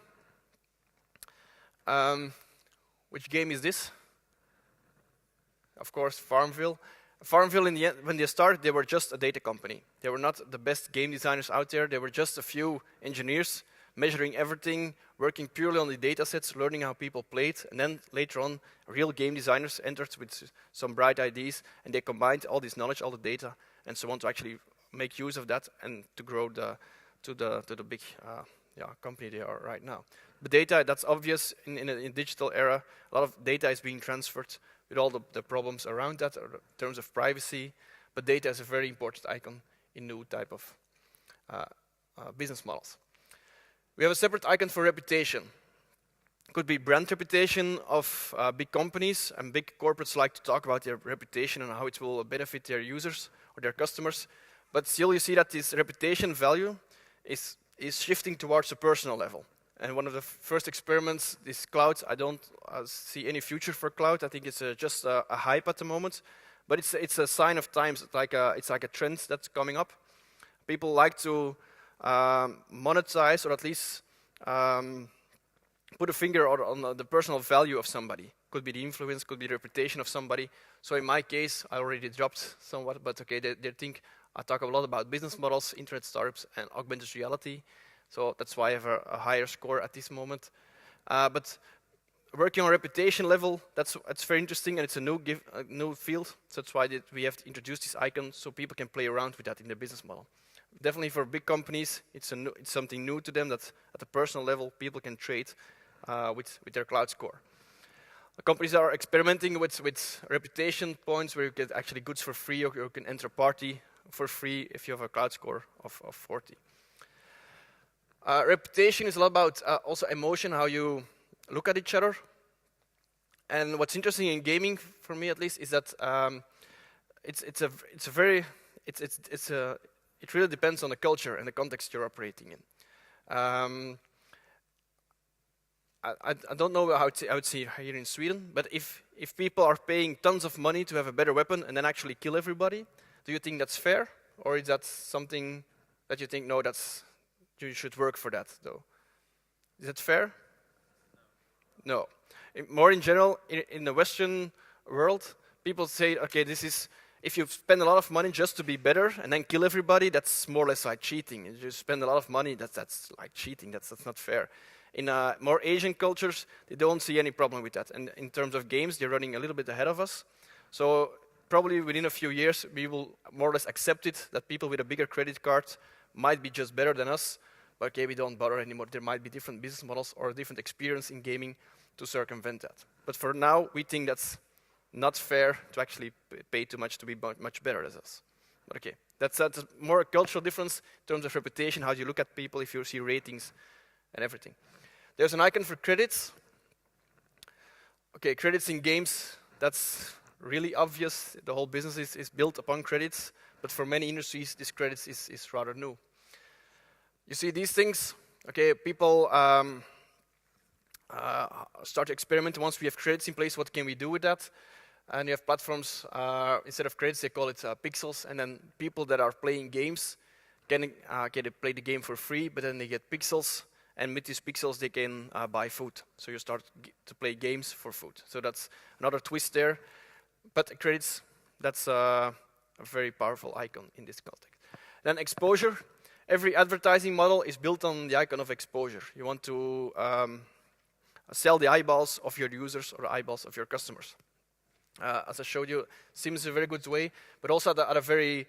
Which game is this? Of course, Farmville. Farmville, in the end, when they started, they were just a data company. They were not the best game designers out there. They were just a few engineers measuring everything, working purely on the data sets, learning how people played, and then later on, real game designers entered with some bright ideas, and they combined all this knowledge, all the data, and so on to actually make use of that and to grow to the big company they are right now. But data, that's obvious in a digital era. A lot of data is being transferred with all the problems around that in terms of privacy, but data is a very important icon in new type of business models. We have a separate icon for reputation. It could be brand reputation of big companies, and big corporates like to talk about their reputation and how it will benefit their users or their customers. But still you see that this reputation value is shifting towards a personal level. And one of the first experiments is cloud. I don't see any future for cloud. I think it's just a hype at the moment. But it's a sign of times. It's like a trend that's coming up. People like to monetize, or at least put a finger on the personal value of somebody. Could be the influence, could be the reputation of somebody. So in my case, I already dropped somewhat, but okay, they think I talk a lot about business models, internet startups, and augmented reality. So that's why I have a higher score at this moment. But working on reputation level, that's very interesting, and it's a new field. So that's why we have to introduce this icon so people can play around with that in their business model. Definitely for big companies, it's something new to them that at a personal level people can trade with their cloud score. The companies are experimenting with reputation points where you get actually goods for free, or you can enter a party for free if you have a cloud score of 40. Reputation is a lot about also emotion, how you look at each other. And what's interesting in gaming, for me at least, is that it really depends on the culture and the context you're operating in. I don't know how I would say here in Sweden, but if people are paying tons of money to have a better weapon and then actually kill everybody, do you think that's fair, or is that something that you think, no, you should work for that, though. Is that fair? No. More in general, in the Western world, people say, okay, if you spend a lot of money just to be better and then kill everybody, that's more or less like cheating. If you spend a lot of money, that's like cheating. That's not fair. In more Asian cultures, they don't see any problem with that. And in terms of games, they're running a little bit ahead of us. So probably within a few years, we will more or less accept it that people with a bigger credit card might be just better than us. But okay, we don't bother anymore. There might be different business models or a different experience in gaming to circumvent that. But for now, we think that's not fair to actually pay too much to be much better as us. But okay, that's more a cultural difference in terms of reputation, how you look at people, if you see ratings and everything. There's an icon for credits. Okay, credits in games, that's really obvious. The whole business is built upon credits, but for many industries, this credits is rather new. You see these things, okay, people start to experiment. Once we have credits in place, what can we do with that? And you have platforms, instead of credits, they call it pixels, and then people that are playing games can get to play the game for free, but then they get pixels, and with these pixels they can buy food. So you start to play games for food. So that's another twist there. But credits, that's a very powerful icon in this context. Then exposure. Every advertising model is built on the icon of exposure. You want to sell the eyeballs of your users or eyeballs of your customers. As I showed you, seems a very good way, but also at a very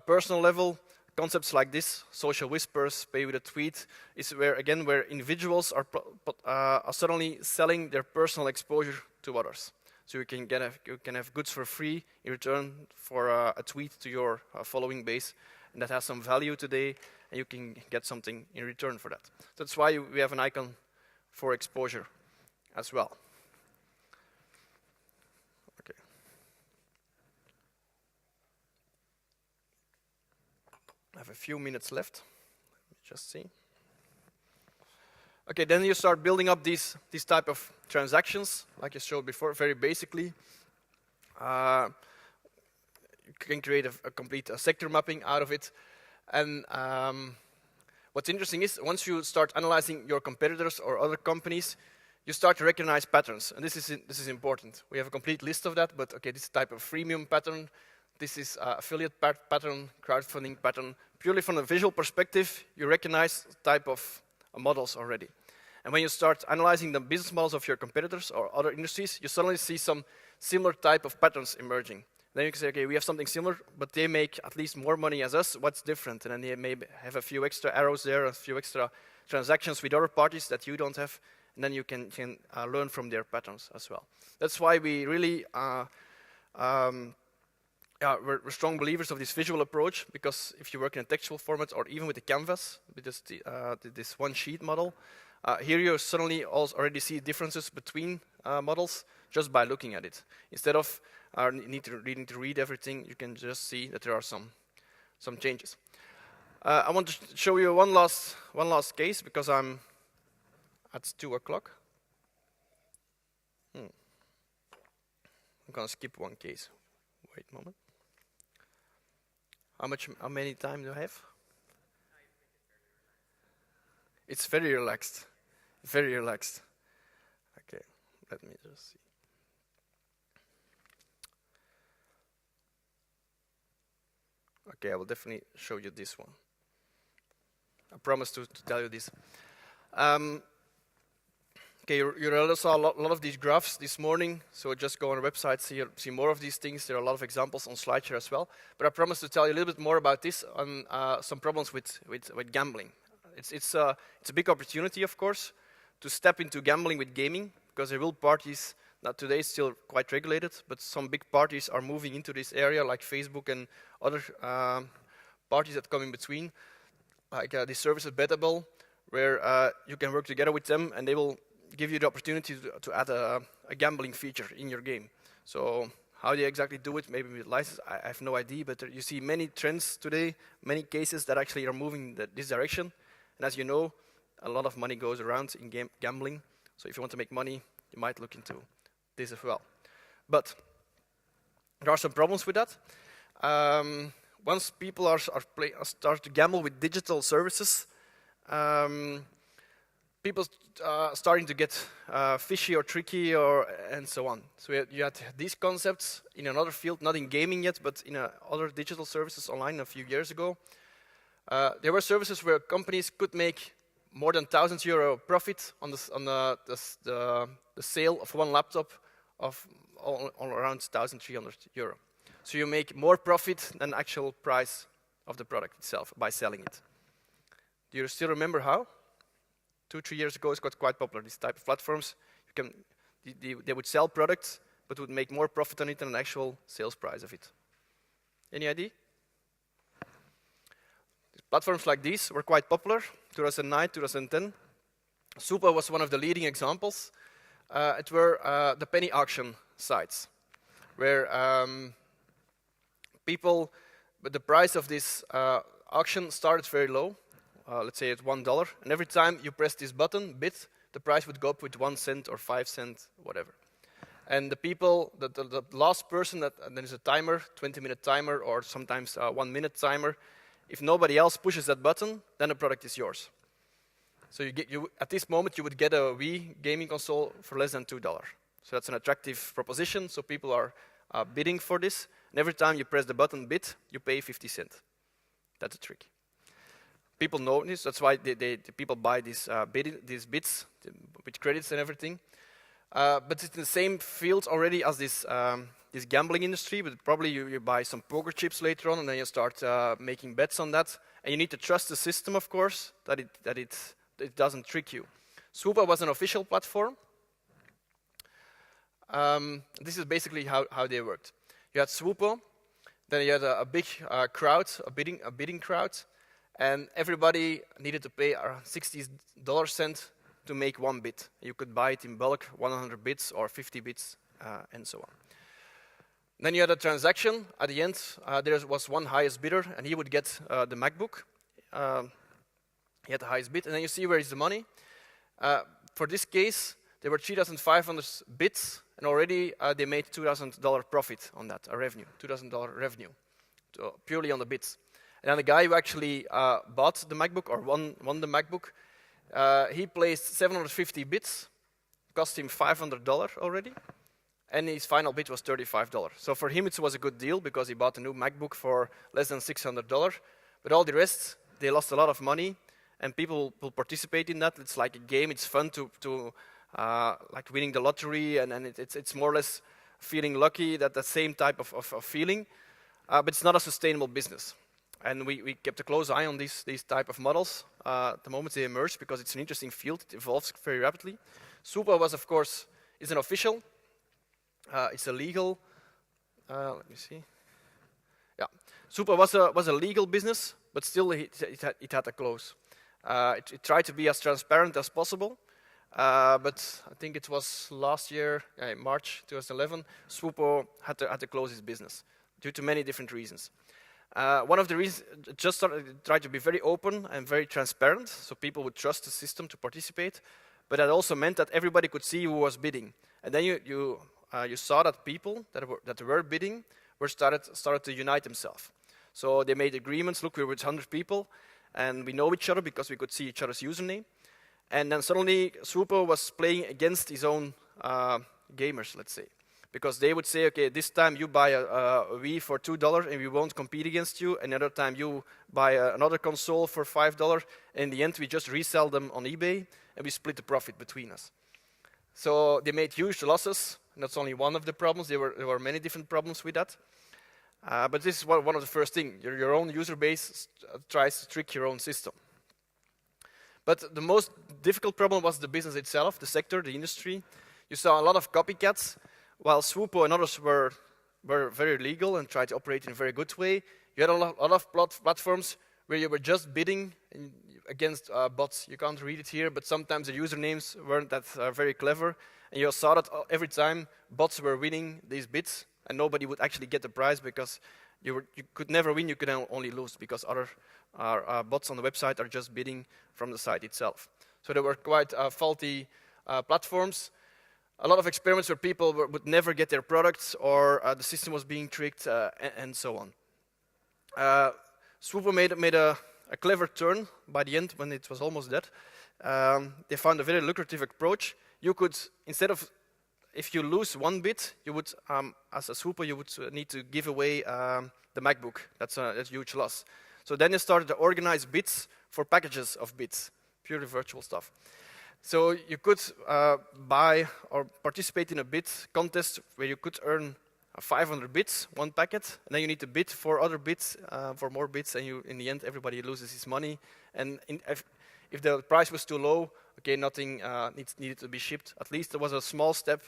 personal level, concepts like this, social whispers, pay with a tweet, is where individuals are suddenly selling their personal exposure to others. So you can have goods for free in return for a tweet to your following base, and that has some value today, and you can get something in return for that. That's why we have an icon for exposure as well. Okay. I have a few minutes left. Let me just see. Okay, then you start building up these type of transactions, like I showed before, very basically. You can create a complete sector mapping out of it. And what's interesting is once you start analyzing your competitors or other companies, you start to recognize patterns. And this is important. We have a complete list of that, but okay, this type of freemium pattern, this is affiliate pattern, crowdfunding pattern. Purely from a visual perspective, you recognize type of models already. And when you start analyzing the business models of your competitors or other industries, you suddenly see some similar type of patterns emerging. Then you can say, okay, we have something similar, but they make at least more money as us. What's different? And then they may have a few extra arrows there, a few extra transactions with other parties that you don't have, and then you can learn from their patterns as well. That's why we really we're strong believers of this visual approach, because if you work in a textual format or even with the canvas, with this one sheet model, here you suddenly also already see differences between models just by looking at it. Instead of needing to read everything, you can just see that there are some changes. I want to show you one last case, because I'm at 2 o'clock. I'm gonna skip one case. Wait a moment. How many time do I have? It's very relaxed. Very relaxed. Okay, let me just see. Okay, I will definitely show you this one. I promise to tell you this. Okay, you already saw a lot of these graphs this morning, so just go on our website, see more of these things. There are a lot of examples on SlideShare as well. But I promise to tell you a little bit more about this on some problems with gambling. It's a big opportunity, of course, to step into gambling with gaming, because there will parties, not today it's still quite regulated, but some big parties are moving into this area, like Facebook and other parties that come in between, like this service at Bettable, where you can work together with them, and they will give you the opportunity to add a gambling feature in your game. So how they exactly do it, maybe with license, I have no idea, but you see many trends today, many cases that actually are moving this direction. And as you know, a lot of money goes around in gambling. So if you want to make money, you might look into this as well. But there are some problems with that. once people start to gamble with digital services, people starting to get fishy or tricky and so on. So you had these concepts in another field, not in gaming yet, but in other digital services online a few years ago. There were services where companies could make more than €1,000 profit on the sale of one laptop of all around €1,300. So you make more profit than the actual price of the product itself by selling it. Do you still remember how? 2-3 years ago, it got quite popular. These type of platforms, they would sell products, but would make more profit on it than an actual sales price of it. Any idea? Platforms like these were quite popular, 2009, 2010. Supa was one of the leading examples. It were the penny auction sites, where but the price of this auction started very low, let's say at $1, and every time you press this button, bid, the price would go up with 1 cent or 5 cents, whatever. And the people, the last person, and there is a timer, 20-minute timer, or sometimes a 1-minute timer. If nobody else pushes that button, then the product is yours. So at this moment, you would get a Wii gaming console for less than $2. So that's an attractive proposition, so people are bidding for this. And every time you press the button bid, you pay 50 cents. That's a trick. People know this, that's why the people buy these bids with credits and everything. But it's in the same field already as this gambling industry, but probably you buy some poker chips later on, and then you start making bets on that. And you need to trust the system, of course, that it doesn't trick you. Supa was an official platform. This is basically how they worked. You had Supa, then you had a big crowd, a bidding crowd, and everybody needed to pay around $60 to make one bid. You could buy it in bulk, 100 bits or 50 bits, and so on. Then you had a transaction. At the end, there was one highest bidder, and he would get the MacBook. He had the highest bid, and then you see where is the money. For this case, there were 3,500 bits, and already they made $2,000 profit on that, $2,000 revenue, purely on the bits. And then the guy who actually bought the MacBook or won the MacBook, he placed 750 bits, cost him $500 already, and his final bid was $35. So for him it was a good deal because he bought a new MacBook for less than $600. But all the rest, they lost a lot of money, and people will participate in that. It's like a game. It's fun to like winning the lottery, and it's more or less feeling lucky, that the same type of feeling. But it's not a sustainable business. And we kept a close eye on these type of models the moment they emerged, because it's an interesting field. It evolves very rapidly. Supa was, of course, is an official. It's a legal. Let me see. Yeah, Supa was a legal business, but still it had a close. It tried to be as transparent as possible, but I think it was last year, March 2011, Supa had to close its business due to many different reasons. One of the reasons, just tried to be very open and very transparent, so people would trust the system to participate. But that also meant that everybody could see who was bidding, and then you saw that people that were bidding started to unite themselves. So they made agreements. Look, we're with 100 people, and we know each other because we could see each other's username. And then suddenly, Supa was playing against his own gamers, let's say. Because they would say, okay, this time you buy a Wii for $2 and we won't compete against you. Another time you buy another console for $5. And in the end, we just resell them on eBay and we split the profit between us. So they made huge losses. And that's only one of the problems. There were many different problems with that. But this is one of the first things. Your own user base tries to trick your own system. But the most difficult problem was the business itself, the sector, the industry. You saw a lot of copycats. While Supa and others were very legal and tried to operate in a very good way, you had a lot of platforms where you were just bidding against bots. You can't read it here, but sometimes the usernames weren't that very clever. And you saw that every time bots were winning these bids, and nobody would actually get the prize because you could never win, you could only lose because other bots on the website are just bidding from the site itself. So there were quite faulty platforms. A lot of experiments where people would never get their products, or the system was being tricked, and so on. Swooper made a clever turn by the end when it was almost dead. They found a very lucrative approach. You could, instead of, if you lose one bit, you would, as a Swooper, you would need to give away the MacBook. That's a huge loss. So then they started to organize bits for packages of bits, purely virtual stuff. So you could buy or participate in a bit contest where you could earn 500 bits, one packet, and then you need to bid for other bits, for more bits, and in the end, everybody loses his money. And if the price was too low, okay, nothing needed to be shipped. At least there was a small step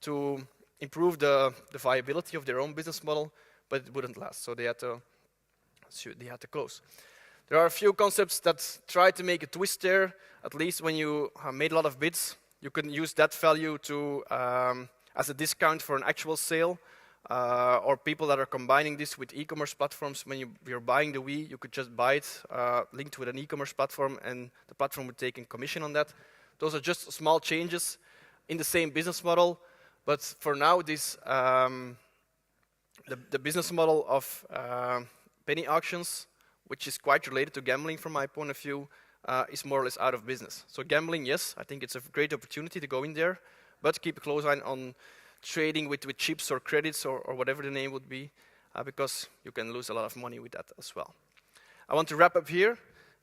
to improve the viability of their own business model, but it wouldn't last, so they had to close. There are a few concepts that try to make a twist there. At least when you made a lot of bits, you can use that value to as a discount for an actual sale, or people that are combining this with e-commerce platforms. When you're buying the Wii, you could just buy it linked with an e-commerce platform, and the platform would take a commission on that. Those are just small changes in the same business model, but for now, this the business model of penny auctions, which is quite related to gambling from my point of view, is more or less out of business. So gambling, yes, I think it's a great opportunity to go in there, but keep a close eye on trading with chips or credits or whatever the name would be, because you can lose a lot of money with that as well. I want to wrap up here.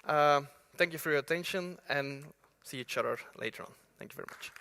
Thank you for your attention, and see each other later on. Thank you very much.